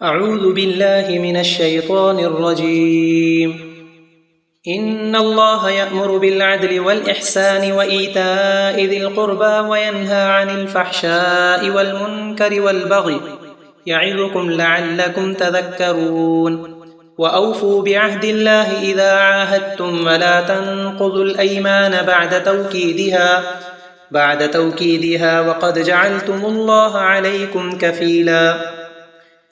أعوذ بالله من الشيطان الرجيم. إن الله يأمر بالعدل والإحسان وإيتاء ذي القربى وينهى عن الفحشاء والمنكر والبغي يعظكم لعلكم تذكرون. وأوفوا بعهد الله إذا عاهدتم ولا تنقضوا الأيمان بعد توكيدها وقد جعلتم الله عليكم كفيلا.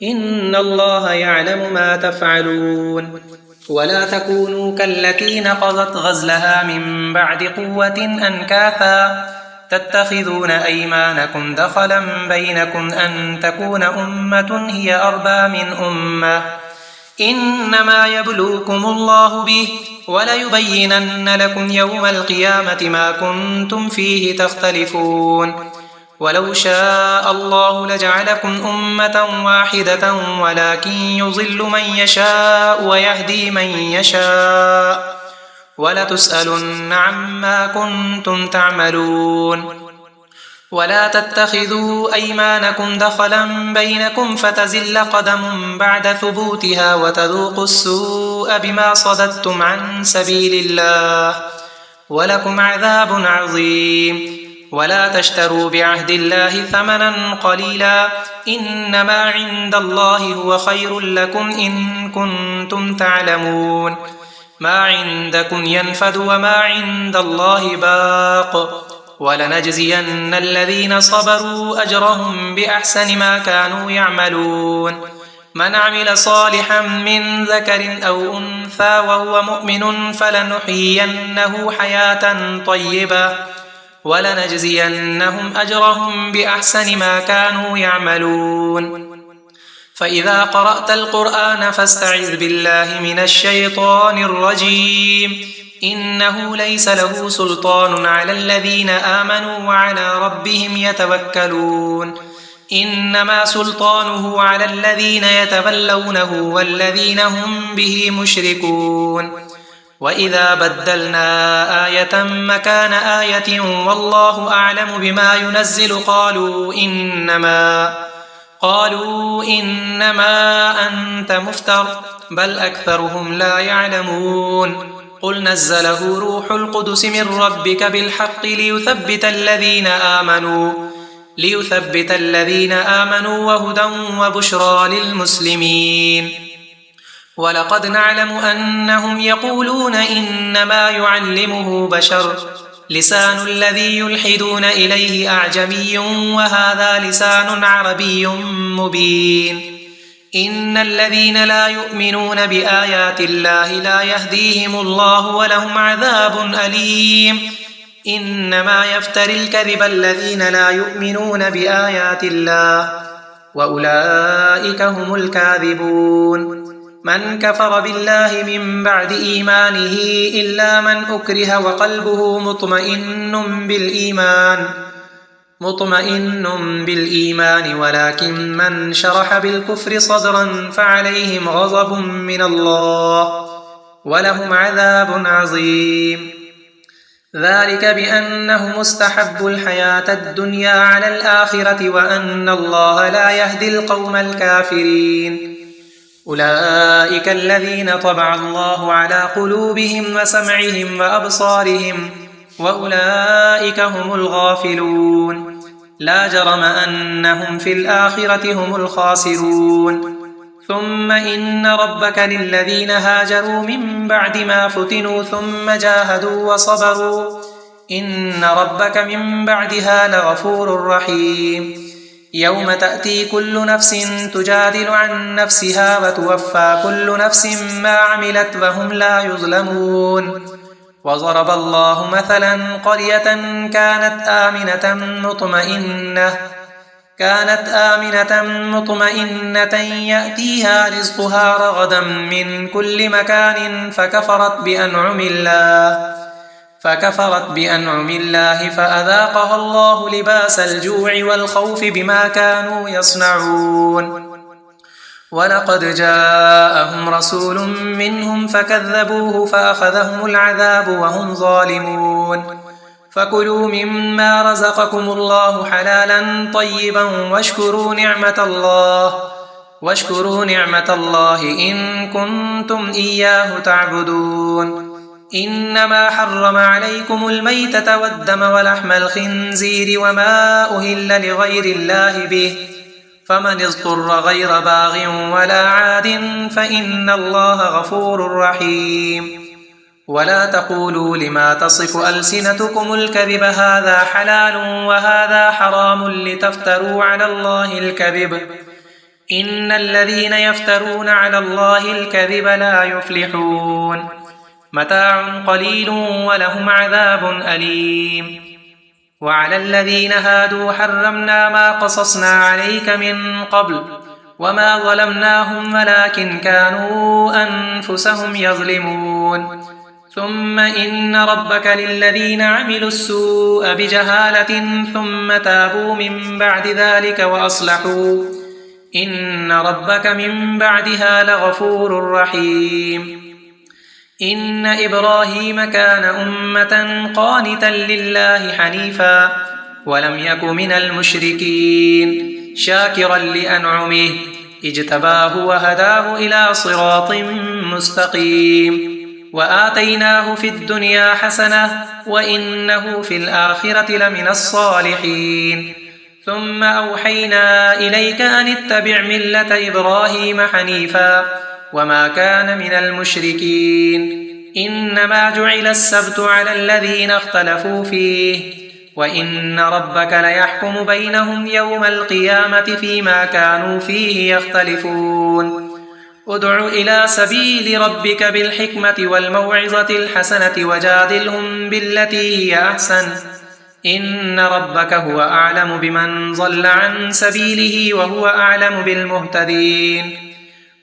إن الله يعلم ما تفعلون. ولا تكونوا كالتي نقضت غزلها من بعد قوة أنكاثا تتخذون أيمانكم دخلا بينكم أن تكون أمة هي أربى من أمة إنما يبلوكم الله به وليبينن لكم يوم القيامة ما كنتم فيه تختلفون. ولو شاء الله لجعلكم أمة واحدة ولكن يضل من يشاء ويهدي من يشاء ولتسألن عما كنتم تعملون. ولا تتخذوا أيمانكم دخلا بينكم فتزل قدم بعد ثبوتها وتذوقوا السوء بما صددتم عن سبيل الله ولكم عذاب عظيم. ولا تشتروا بعهد الله ثمنا قليلا إنما عند الله هو خير لكم إن كنتم تعلمون. ما عندكم ينفد وما عند الله باق ولنجزين الذين صبروا أجرهم بأحسن ما كانوا يعملون. من عمل صالحا من ذكر أو أنثى وهو مؤمن فلنحيينه حياة طيبة ولنجزينهم أجرهم بأحسن ما كانوا يعملون. فإذا قرأت القرآن فاستعذ بالله من الشيطان الرجيم. إنه ليس له سلطان على الذين آمنوا وعلى ربهم يتوكلون. إنما سلطانه على الذين يتولونه والذين هم به مشركون. وإذا بدلنا آية مكان آية والله أعلم بما ينزل قالوا إنما أنت مفتر بل أكثرهم لا يعلمون. قل نزله روح القدس من ربك بالحق ليثبت الذين آمنوا وهدى وبشرى للمسلمين. ولقد نعلم أنهم يقولون إنما يعلمه بشر لسان الذي يلحدون إليه أعجمي وهذا لسان عربي مبين. إن الذين لا يؤمنون بآيات الله لا يهديهم الله ولهم عذاب أليم. إنما يفتري الكذب الذين لا يؤمنون بآيات الله وأولئك هم الكاذبون. من كفر بالله من بعد إيمانه إلا من أكره وقلبه مطمئن بالإيمان ولكن من شرح بالكفر صدرا فعليهم غضب من الله ولهم عذاب عظيم. ذلك بأنهم استحبوا الحياة الدنيا على الآخرة وأن الله لا يهدي القوم الكافرين. أولئك الذين طبع الله على قلوبهم وسمعهم وأبصارهم وأولئك هم الغافلون. لا جرم أنهم في الآخرة هم الخاسرون. ثم إن ربك للذين هاجروا من بعد ما فتنوا ثم جاهدوا وصبروا إن ربك من بعدها لغفور رحيم. يوم تأتي كل نفس تجادل عن نفسها وتوفى كل نفس ما عملت وهم لا يظلمون. وضرب الله مثلا قرية كانت آمنة مطمئنة يأتيها رزقها رغدا من كل مكان فكفرت بأنعم الله فأذاقها الله لباس الجوع والخوف بما كانوا يصنعون. ولقد جاءهم رسول منهم فكذبوه فأخذهم العذاب وهم ظالمون. فكلوا مما رزقكم الله حلالا طيبا واشكروا نعمة الله वश्कुरू निअमतल्लाहि इन कुन्तुम इय्याहु ता'बुदून। इन्नमा हर्रम अलैकुमुल मैतत वद्दम वलहमल खिंज़ीर वमा उहिल्ल लिग़ैरिल्लाहि बिहि फमन इज़्तुर्र गैर बाग़िन वला आदिन फ़इन्नल्लाह गफ़ूरुर रहीम। वला तक़ूलू लिमा तसिफ़ु अल्सिनतुकुमुल कज़िब हाज़ा हलालुन वहाज़ा हरामुन लितफ़्तरू अलल्लाहिल कज़िब इन्नल्लज़ीन यफ़्तरून अलल्लाहिल कज़िब ला युफ़्लिहून। मताउन क़लीलुन वलहुम अज़ाबुन अलीम। वअला الذين هادوا حرمنا ما قصصنا عليك من قبل وما ظلمناهم ولكن كانوا أنفسهم يظلمون ثم إن ربك للذين عملوا السوء بجهالة ثم تابوا من بعد ذلك وأصلحوا إن ربك من بعدها لغفور رحيم. إن إبراهيم كان أمة قانتا لله حنيفا ولم يك من المشركين شاكرا لأنعمه اجتباه وهداه إلى صراط مستقيم وآتيناه في الدنيا حسنة وإنه في الآخرة لمن الصالحين. ثم أوحينا إليك أن اتبع ملة إبراهيم حنيفا وما كان من المشركين إنما جعل السبت على الذين اختلفوا فيه وإن ربك ليحكم بينهم يوم القيامة فيما كانوا فيه يختلفون. ادع إلى سبيل ربك بالحكمة والموعظة الحسنة وجادلهم بالتي هي أحسن إن ربك هو أعلم بمن ضل عن سبيله وهو أعلم بالمهتدين.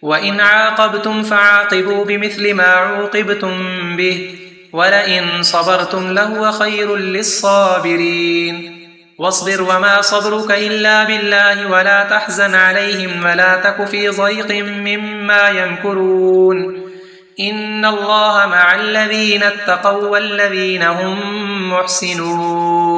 وإن عاقبتم فعاقبوا بمثل ما عوقبتم به ولئن صبرتم لهو خير للصابرين. واصبر وما صبرك إلا بالله ولا تحزن عليهم ولا تك في ضيق مما يمكرون إن الله مع الذين اتقوا والذين هم محسنون.